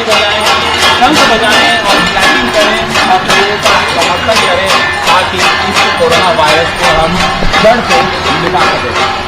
घंटी बजाएं, शंख बजाएं और क्लैंगिंग करें और लोगों का समर्थन करें ताकि इस कोरोना वायरस को हम जड़ से मिटा सकें।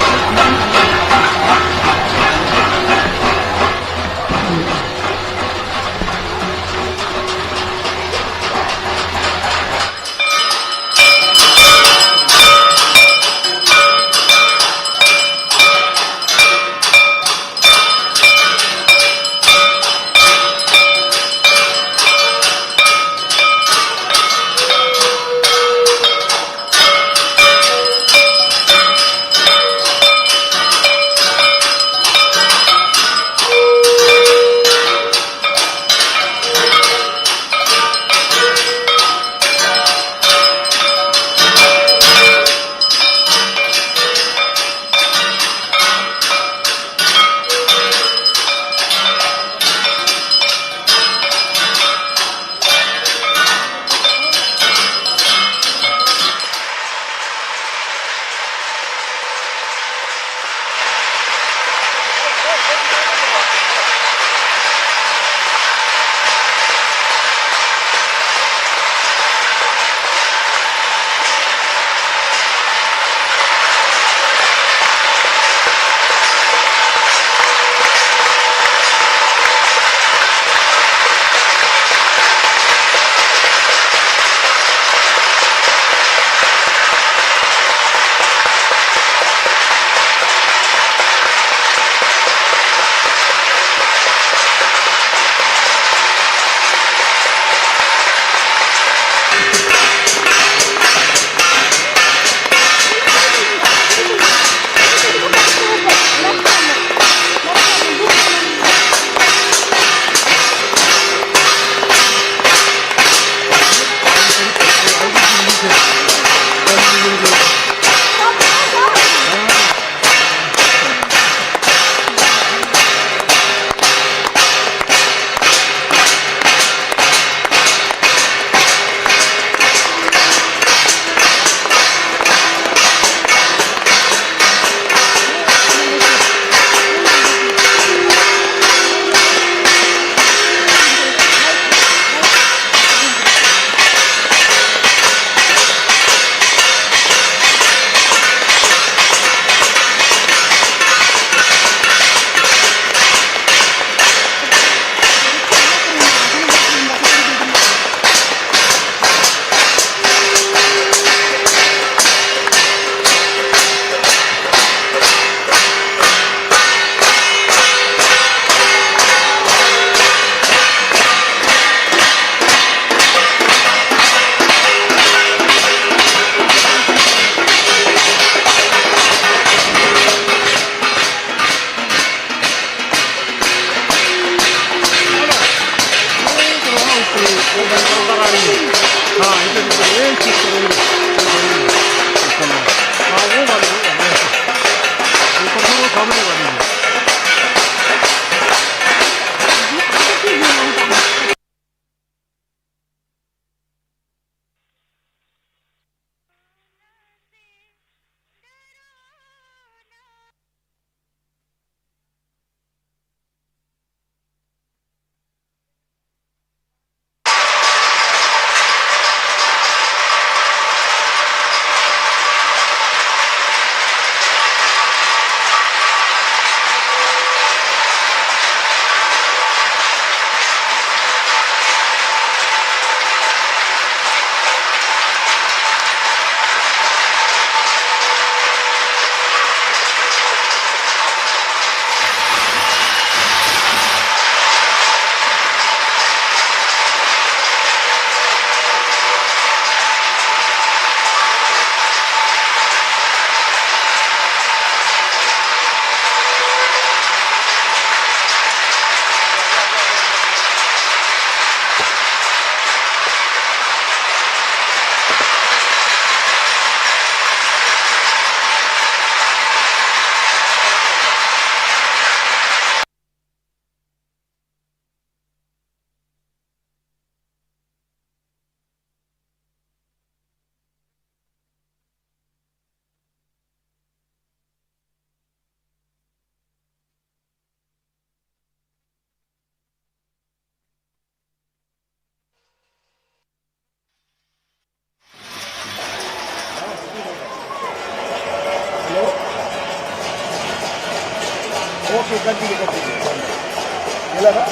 गेला ना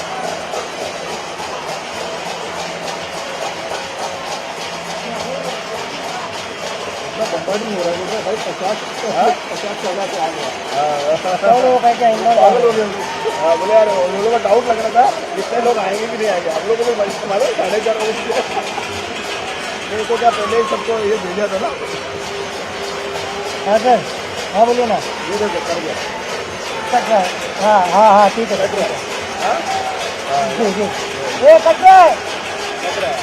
बम्बार्डिंग हो रहा है भाई 50 14 से आ गया पागल हो गए हाँ बोले यार उन लोगों का डाउट लग रहा था कितने लोग आएंगे कि नहीं आएंगे आप लोगों को भाई मालूम 4:30 बजे मेरे को क्या पहले ही सबको ये भेजा था ना हाँ सर हाँ बोलिए ना ये देखो कर गया कट रहा है हाँ हाँ हाँ ठीक है कट रहा है हाँ जी जी ये कट रहा है कट रहा है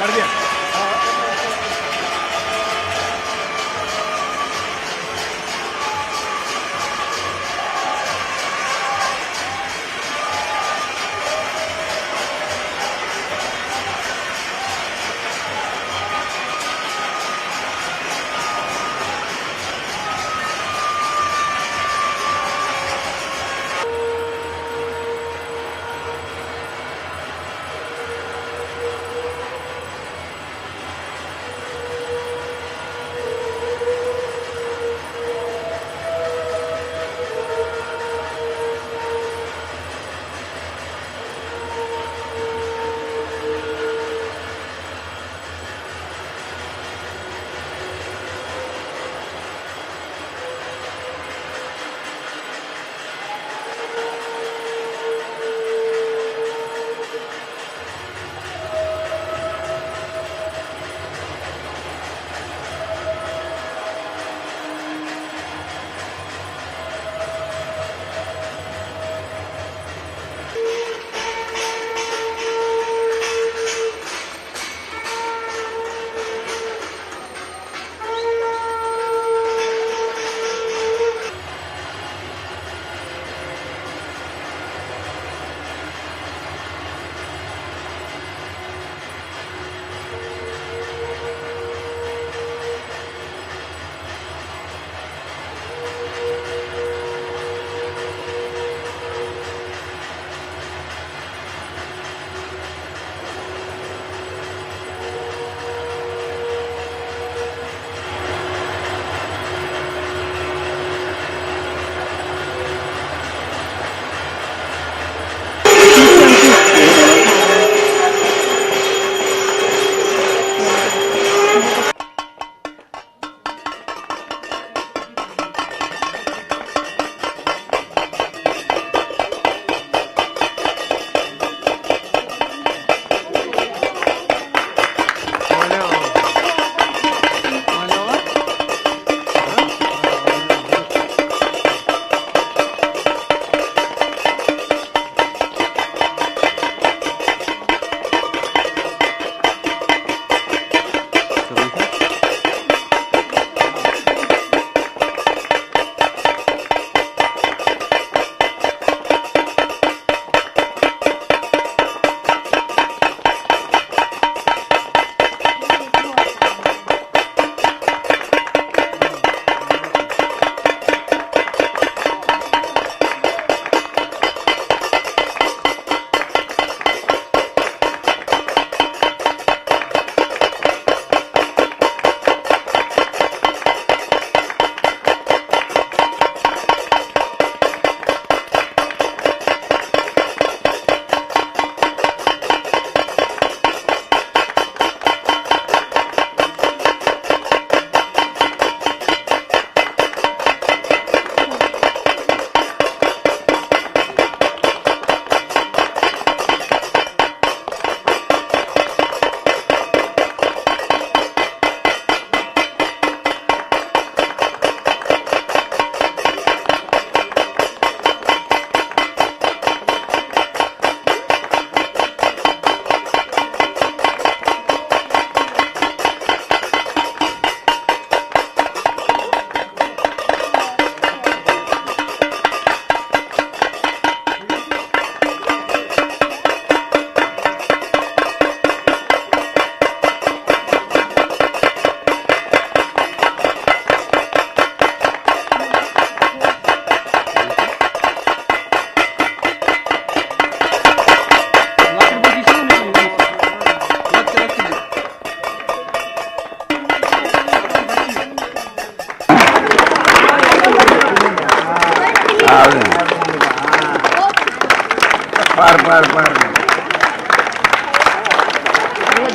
कर दिया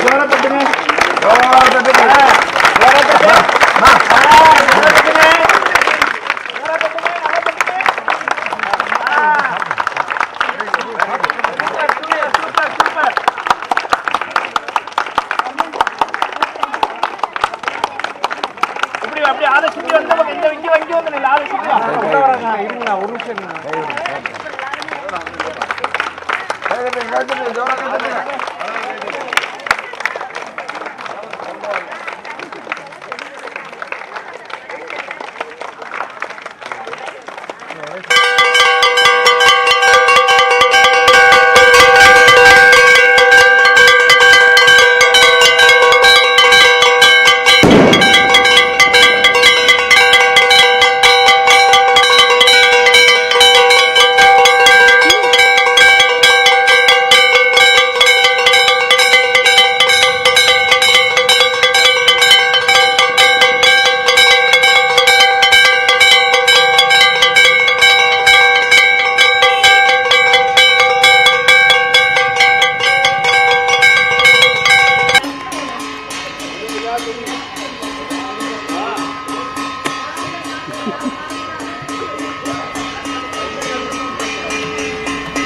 जोरा तटने जोरा तटने जोरा तटने हां जोरा तटने அப்படி ஆளை சுத்தி வந்து நம்ம இங்க வந்து ஆளை சுத்தி வராங்க இருங்க ஒரு நிமிஷம்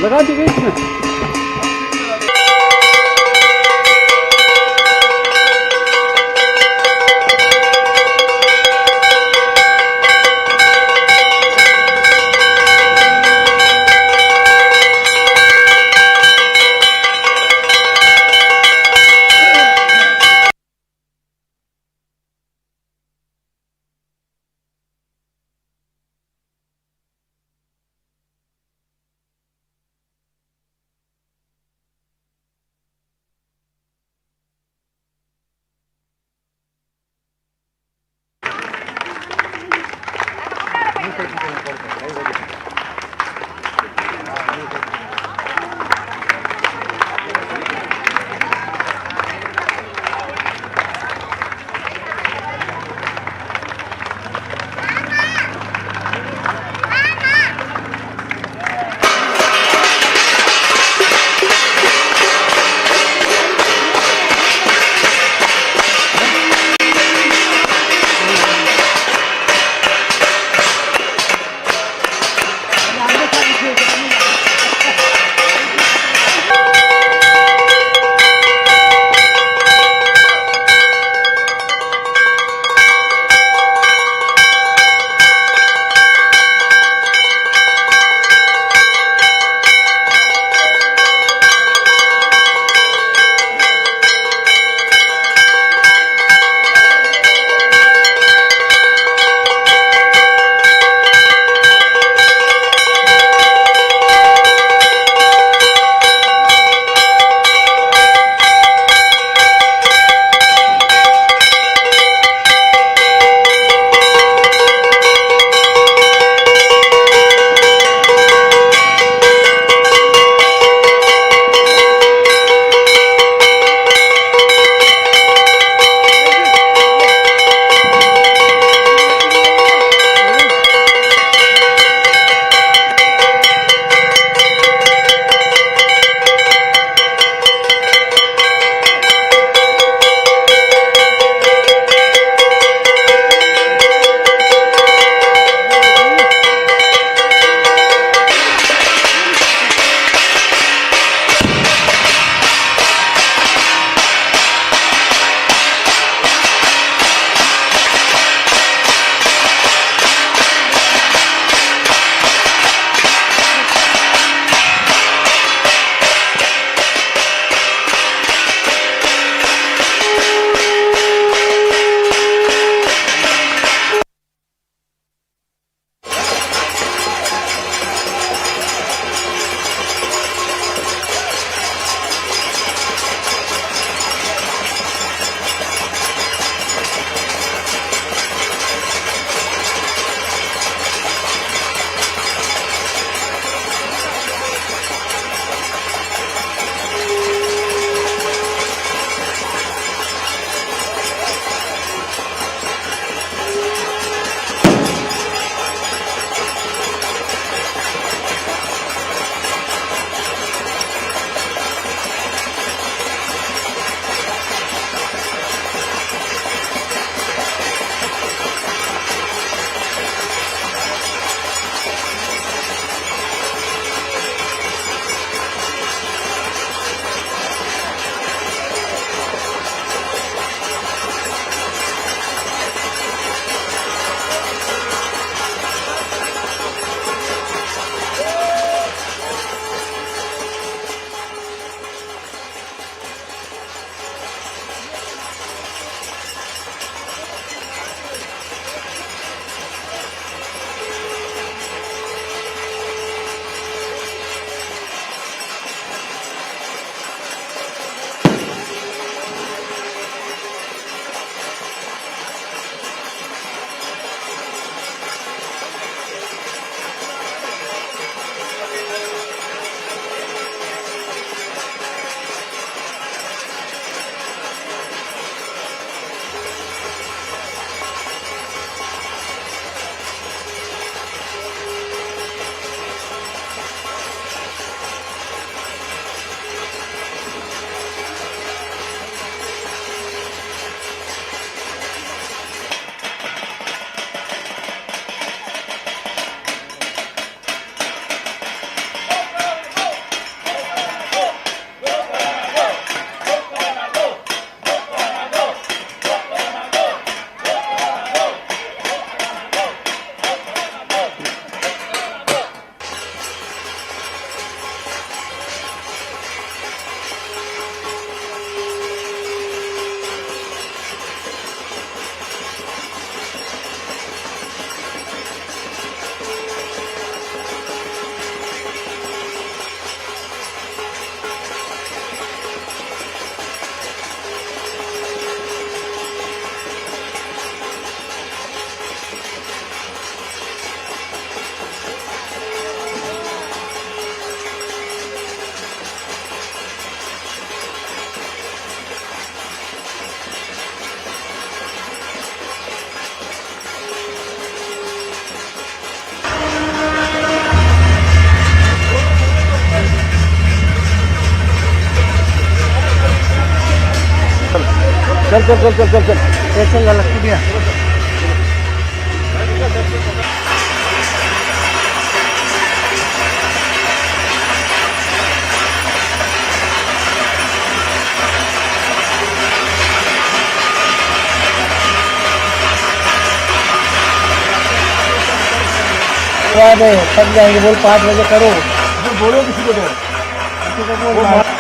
लगा दी गई इसमें चल चल चल चल चल चल चल झालं कुठे थक जाएंगे बोल 5 बजे करो बोलो किसी को किसी को बोल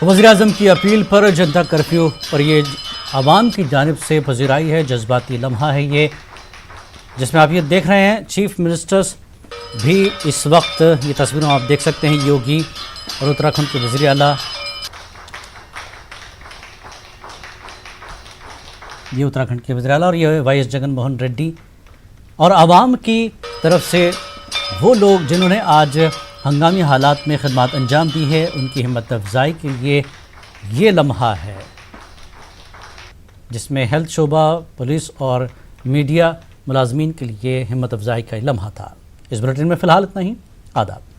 वज़ीर-ए-आज़म की अपील पर जनता कर्फ्यू और ये आवाम की जानिब से पजीराई है, जज्बाती लम्हा है ये, जिसमें आप ये देख रहे हैं चीफ मिनिस्टर्स भी इस वक्त, ये तस्वीरों आप देख सकते हैं, योगी और उत्तराखंड के वज़ीर आला, ये उत्तराखंड के वज़ीर आला और ये वाई जगन मोहन रेड्डी, और आवाम की तरफ से वो लोग जिन्होंने आज हंगामी हालात में खिदमत अंजाम दी है, उनकी हिम्मत अफजाई के लिए ये लम्हा है, जिसमें हेल्थ शोबा, पुलिस और मीडिया मुलाजमीन के लिए हिम्मत अफजाई का लम्हा था। इस बुलेटिन में फ़िलहाल इतना ही। आदाब।